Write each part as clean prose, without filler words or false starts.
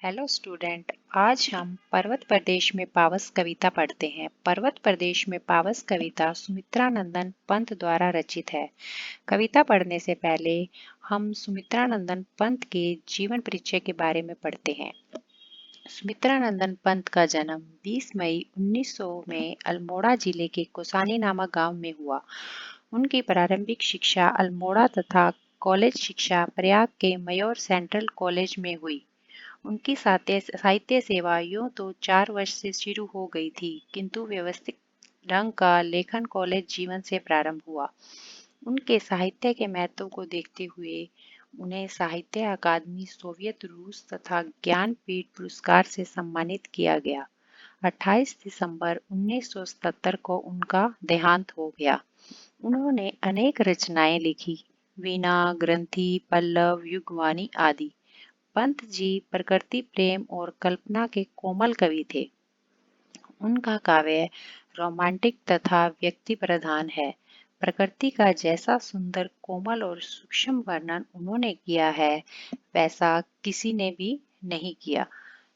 Hello student. आज हम पर्वत प्रदेश में पावस कविता पढ़ते हैं। पर्वत प्रदेश में पावस कविता सुमित्रानंदन पंत द्वारा रचित है। कविता पढ़ने से पहले हम सुमित्रानंदन पंत के जीवन परिचय के बारे में पढ़ते हैं। सुमित्रानंदन पंत का जन्म 20 मई 1900 में अल्मोड़ा जिले के कोसानी नामक गांव में हुआ। उनकी प्रारंभिक शिक्षा अल्मोड़ा तथा कॉलेज शिक्षा प्रयाग के मयूर सेंट्रल कॉलेज में हुई। उनकी साहित्य सेवा यूं तो 4 वर्ष से शुरू हो गई थी, किंतु व्यवस्थित ढंग का लेखन कॉलेज जीवन से प्रारंभ हुआ। उनके साहित्य के महत्व को देखते हुए उन्हें साहित्य अकादमी, सोवियत रूस तथा ज्ञानपीठ पुरस्कार से सम्मानित किया गया। 28 दिसंबर 1977 को उनका देहांत हो गया। उन्होंने अनेक रचनाएं लिखी, वीणा, ग्रंथि, पल्लव, युगवाणी आदि। पंत जी प्रकृति प्रेम और कल्पना के कोमल कवि थे। उनका काव्य रोमांटिक तथा व्यक्ति प्रधान है। प्रकृति का जैसा सुंदर, कोमल और सूक्ष्म वर्णन उन्होंने किया है, वैसा किसी ने भी नहीं किया।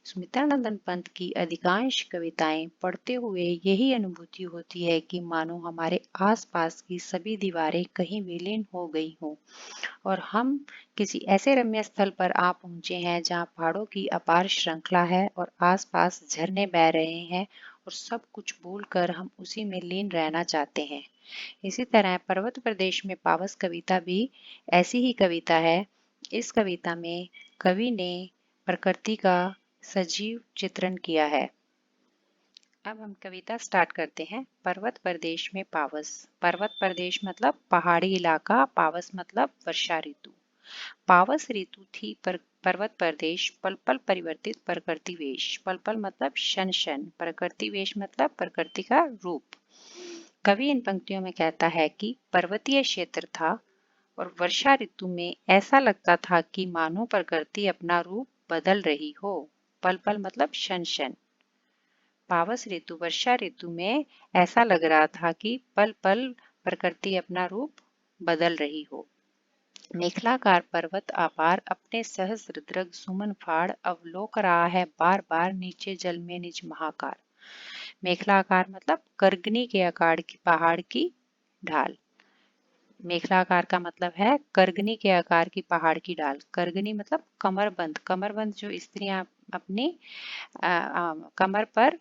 सुमित्रानंदन पंत की अधिकांश कविताएं पढ़ते हुए यही अनुभूति होती है कि मानो हमारे आसपास की सभी दीवारें कहीं विलीन हो गई हों और हम किसी ऐसे रम्य स्थल पर आ पहुंचे हैं जहां पहाड़ों की अपार श्रृंखला है और आसपास झरने बह रहे हैं और सब कुछ भूलकर हम उसी में लीन रहना चाहते हैं। इसी तरह पर्वत प्रदेश में पावस कविता भी ऐसी ही कविता है। इस कविता में कवि ने प्रकृति का सजीव चित्रण किया है। अब हम कविता स्टार्ट करते हैं। पर्वत प्रदेश में पावस। पर्वत प्रदेश मतलब पहाड़ी इलाका, पावस मतलब वर्षा ऋतु। पावस ऋतु थी पर्वत प्रदेश, पल पल परिवर्तित प्रकृति वेश। पल पल मतलब शन शन, प्रकृति वेश मतलब प्रकृति का रूप। कवि इन पंक्तियों में कहता है कि पर्वतीय क्षेत्र था और वर्षा ऋतु में ऐसा लगता था कि मानो प्रकृति अपना रूप बदल रही हो। पल पल मतलब शन शन। पावस ऋतु, वर्षा ऋतु में ऐसा लग रहा था कि पल पल प्रकृति अपना रूप बदल रही हो। मेखलाकार पर्वत अपार अपने सहस्रद्रग सुमन फाड़ अवलोक रहा है बार बार नीचे जल में निज महाकार। मेखलाकार मतलब करगनी के आकार की पहाड़ की ढाल। मेखलाकार का मतलब है करगनी के आकार की पहाड़ की ढाल। करगनी मतलब कमरबंद। कमरबंद जो स्त्रियां अपनी कमर पर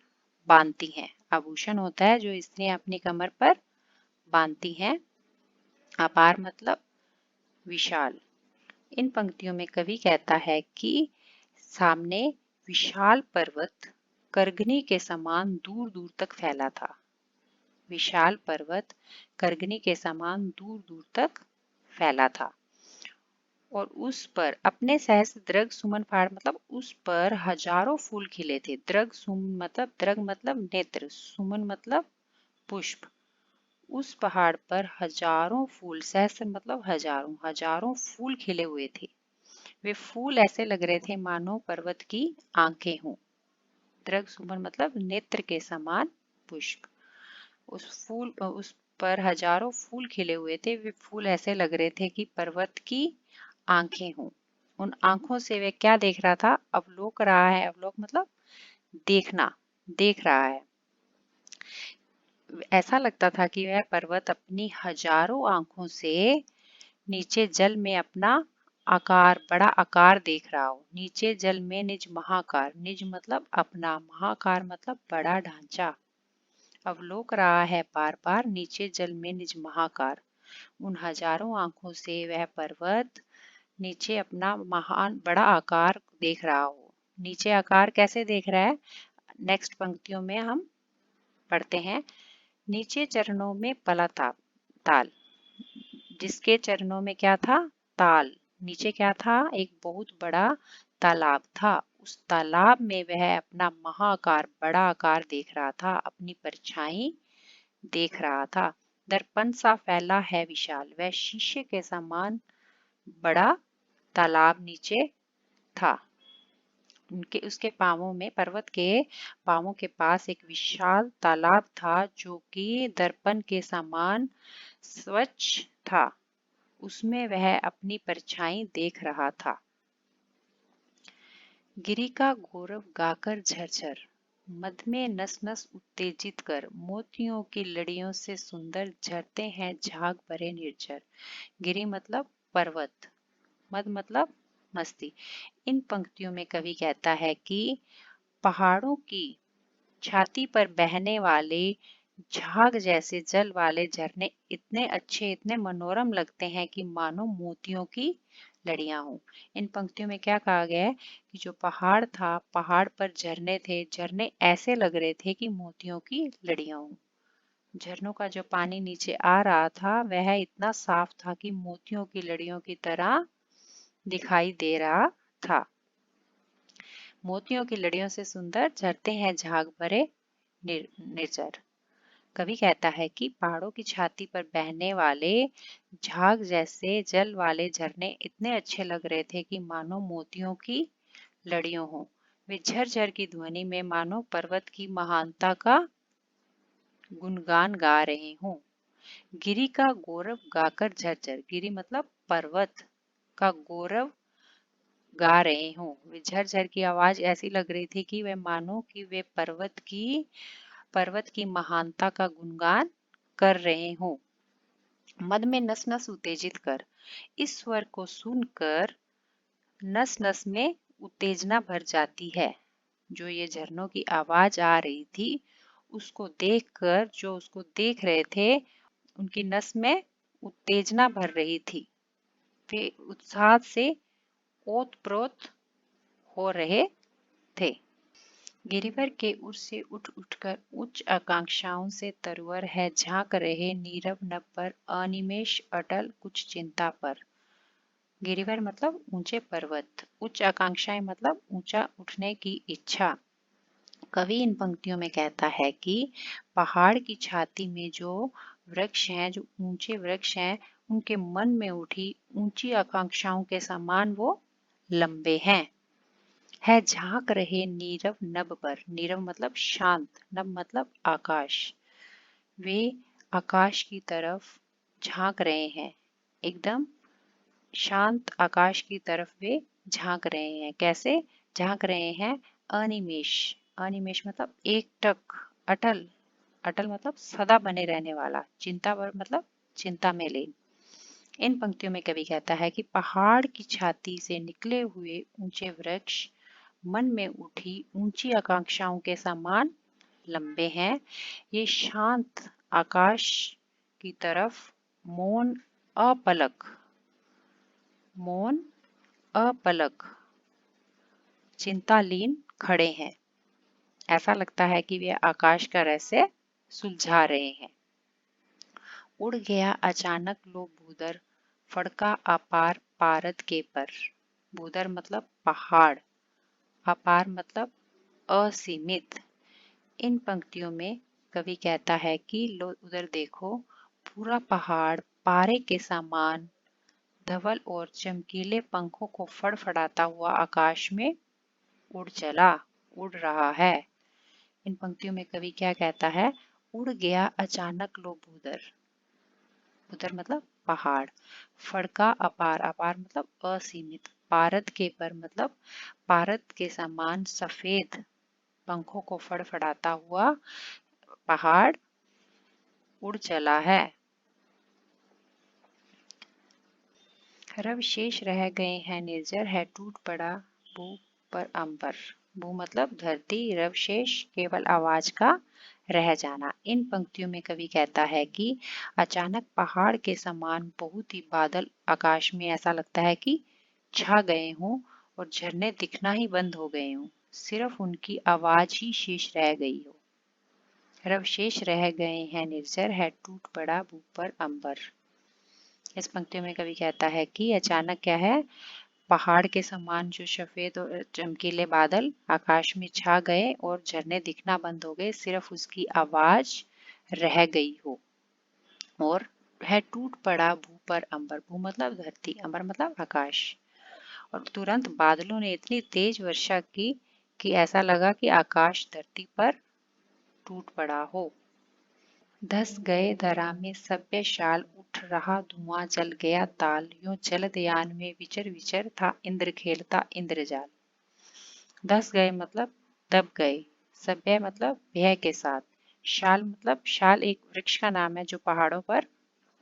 बांधती हैं, आभूषण होता है जो स्त्रियां अपनी कमर पर बांधती हैं। अपार मतलब विशाल। इन पंक्तियों में कवि कहता है कि सामने विशाल पर्वत करगनी के समान दूर दूर तक फैला था। विशाल पर्वत करगनी के समान दूर दूर तक फैला था और उस पर अपने सहस्त्र द्रग सुमन फाड़ मतलब उस पर हजारों फूल खिले थे। द्रग द्रग मतलब नेत्र, सुमन मतलब पुष्प। उस पहाड़ पर हजारों फूल, सहस्त्र मतलब हजारों, हजारों फूल खिले हुए थे। वे फूल ऐसे लग रहे थे मानो पर्वत की आंखें हों। द्रग सुमन मतलब नेत्र के समान पुष्प। उस पर हजारों फूल खिले हुए थे। वे फूल ऐसे लग रहे थे कि पर्वत की आंखें हों। उन आंखों से वह क्या देख रहा था? अवलोक रहा है। अवलोक मतलब देखना, देख रहा है। ऐसा लगता था कि वह पर्वत अपनी हजारों आंखों से नीचे जल में अपना आकार, बड़ा आकार देख रहा हो। नीचे जल में निज महाकार, निज मतलब अपना, महाकार मतलब बड़ा ढांचा। अवलोक रहा है बार बार नीचे जल में निज महाकार। उन हजारों आंखों से वह पर्वत नीचे अपना महान बड़ा आकार देख रहा हो। नीचे आकार कैसे देख रहा है? नेक्स्ट पंक्तियों में हम पढ़ते हैं। नीचे चरणों में पला ताल। जिसके चरणों में क्या था? ताल। नीचे क्या था? एक बहुत बड़ा तालाब था। उस तालाब में वह अपना महाकार, बड़ा आकार देख रहा था, अपनी परछाई देख रहा था। दर्पण सा फैला है विशाल, वह शीशे के समान बड़ा तालाब नीचे था। उसके पांवों में, पर्वत के पांवों के पास एक विशाल तालाब था जो कि दर्पण के समान स्वच्छ था। उसमें वह अपनी परछाई देख रहा था। गिरी का गौरव गाकर झरझर, मद में नस नस उत्तेजित कर, मोतियों की लड़ियों से सुंदर झरते हैं झाग भरे निर्झर। गिरी मतलब पर्वत, मद मतलब मस्ती। इन पंक्तियों में कवि कहता है कि पहाड़ों की छाती पर बहने वाले झाग जैसे जल वाले झरने इतने अच्छे, इतने मनोरम लगते हैं कि मानो मोतियों की लड़ियां हों। इन पंक्तियों में क्या कहा गया है कि जो पहाड़ था, पहाड़ पर झरने थे, झरने ऐसे लग रहे थे कि मोतियों की लड़ियां हों। झरनों का जो पानी नीचे आ रहा था वह इतना साफ था कि मोतियों की लड़ियों की तरह दिखाई दे रहा था। मोतियों की लड़ियों से सुंदर झरते हैं झाग भरे निर्झर। कवि कहता है कि पहाड़ों की छाती पर बहने वाले झाग जैसे जल वाले झरने इतने अच्छे लग रहे थे कि मानो मोतियों की लड़ियों हों। वे झरझर की ध्वनि में मानो पर्वत की महानता का गुणगान गा रहे हों। गिरी का गौरव गाकर झरझर, गिरी मतलब पर्वत का गौरव गा रहे हों। वे झरझर की आवाज ऐसी लग रही थी कि वे मानो कि वे पर्वत की महानता का गुणगान कर रहे हों। मद में नस नस उत्तेजित कर, इस स्वर को सुनकर नस नस में उत्तेजना भर जाती है। जो ये झरनों की आवाज आ रही थी, उसको देखकर जो उसको देख रहे थे, उनकी नस में उत्तेजना भर रही थी। वे उत्साह से ओत-प्रोत हो रहे थे। गिरिवर के उर से उठ उठकर उच्च आकांक्षाओं से तरवर है, झांक रहे नीरव नभ पर, अनिमेष अटल कुछ चिंता पर। गिरिवर मतलब ऊंचे पर्वत, उच्च आकांक्षाएं मतलब ऊंचा उठने की इच्छा। कवि इन पंक्तियों में कहता है कि पहाड़ की छाती में जो वृक्ष हैं, जो ऊंचे वृक्ष हैं, उनके मन में उठी ऊंची आकांक्षाओं के समान वो लंबे हैं। है झांक रहे नीरव नभ पर, नीरव मतलब शांत, नभ मतलब आकाश। वे आकाश की तरफ झांक रहे हैं, एकदम शांत आकाश की तरफ वे झांक रहे हैं। कैसे झांक रहे हैं? अनिमेष, अनिमेष मतलब एकटक, अटल, अटल मतलब सदा बने रहने वाला, चिंता पर मतलब चिंता में लीन। इन पंक्तियों में कवि कहता है कि पहाड़ की छाती से निकले हुए ऊंचे वृक्ष मन में उठी ऊंची आकांक्षाओं के समान लंबे हैं। ये शांत आकाश की तरफ मौन अपलक, मौन अपलक चिंतालीन खड़े हैं। ऐसा लगता है कि वे आकाश का रहस्य सुलझा रहे हैं। उड़ गया अचानक लो भूदर, फड़का अपार पारद के पर। भूदर मतलब पहाड़, अपार मतलब असीमित। इन पंक्तियों में कवि कहता है कि लो उधर देखो, पूरा पहाड़ पारे के समान धवल और चमकीले पंखों को फड़फड़ाता हुआ आकाश में उड़ चला, उड़ रहा है। इन पंक्तियों में कवि क्या कहता है? उड़ गया अचानक लो भूदर, भूदर मतलब पहाड़, फड़का अपार, अपार मतलब असीमित, पारद के पर मतलब पारद के समान सफेद पंखों को फड़फड़ाता हुआ पहाड़ उड़ चला है। रव शेष रह गए हैं निर्जर, है टूट पड़ा भू पर अंबर। भू मतलब धरती, रव शेष केवल आवाज का रह जाना। इन पंक्तियों में कवि कहता है कि अचानक पहाड़ के समान बहुत ही बादल आकाश में ऐसा लगता है कि छा गए हों और झरने दिखना ही बंद हो गए हों, सिर्फ उनकी आवाज ही शेष रह गई हो। रव शेष रह गए हैं निर्जर, है टूट पड़ा भू पर अंबर। इस पंक्ति में कवि कहता है कि अचानक क्या है, पहाड़ के समान जो सफेद और चमकीले बादल आकाश में छा गए और झरने दिखना बंद हो गए, सिर्फ उसकी आवाज रह गई हो। और है टूट पड़ा भू पर अंबर, भू मतलब धरती, अंबर मतलब आकाश। और तुरंत बादलों ने इतनी तेज वर्षा की कि ऐसा लगा कि आकाश धरती पर टूट पड़ा हो। धस गए धरा में सभ्य शाल, उठ रहा धुआं जल गया ताल, यूं जलदयान में विचर विचर था इंद्र खेलता इंद्रजाल। धस गए मतलब दब गए। सभ्य मतलब व्यय के साथ। शाल मतलब शाल एक वृक्ष का नाम है जो पहाड़ों पर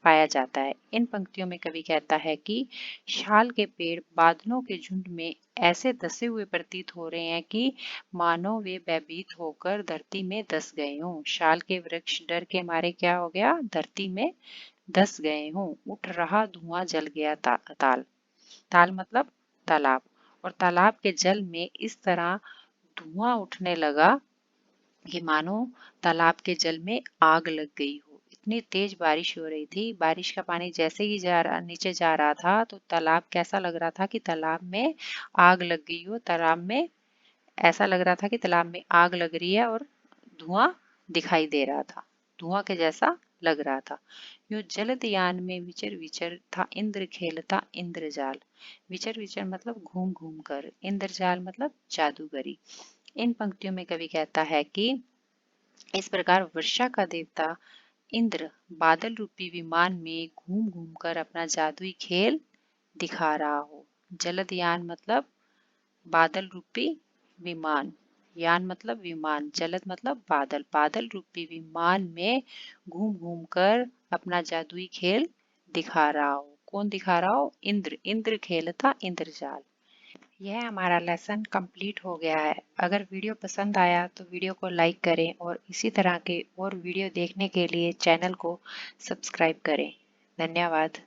पाया जाता है। इन पंक्तियों में कवि कहता है कि शाल के पेड़ बादलों के झुंड में ऐसे धसे हुए प्रतीत हो रहे हैं कि मानो वे भयभीत होकर धरती में धस गए हों। शाल के वृक्ष डर के मारे क्या हो गया, धरती में धस गए हों। उठ रहा धुआं जल गया ताल। ताल मतलब तालाब। और तालाब के जल में इस तरह धुआं उठने लगा कि मानो तालाब के जल में आग लग गई हो। इतनी तेज बारिश हो रही थी, बारिश का पानी जैसे ही नीचे जा रहा था तो तालाब कैसा लग रहा था कि तालाब में आग लग गई हो। तालाब में ऐसा लग रहा था कि तालाब में आग लग रही है और धुआं दिखाई दे रहा था, धुआं के जैसा लग रहा था। यो जलदयान में विचर विचर था इंद्र खेलता इंद्रजाल। विचर विचर मतलब घूम घूम कर, इंद्रजाल मतलब जादूगरी। इन पंक्तियों में कवि कहता है कि इस प्रकार वर्षा का देवता इंद्र बादल रूपी विमान में घूम घूम कर अपना जादुई खेल दिखा रहा हो। जलदयान मतलब बादल रूपी विमान, यान मतलब विमान, जलद मतलब बादल, बादल रूपी विमान में घूम घूम कर अपना जादुई खेल दिखा रहा हो। कौन दिखा रहा हो, इंद्र। इंद्र खेलता इंद्रजाल। यह हमारा लेसन कंप्लीट हो गया है। अगर वीडियो पसंद आया तो वीडियो को लाइक करें और इसी तरह के और वीडियो देखने के लिए चैनल को सब्सक्राइब करें। धन्यवाद।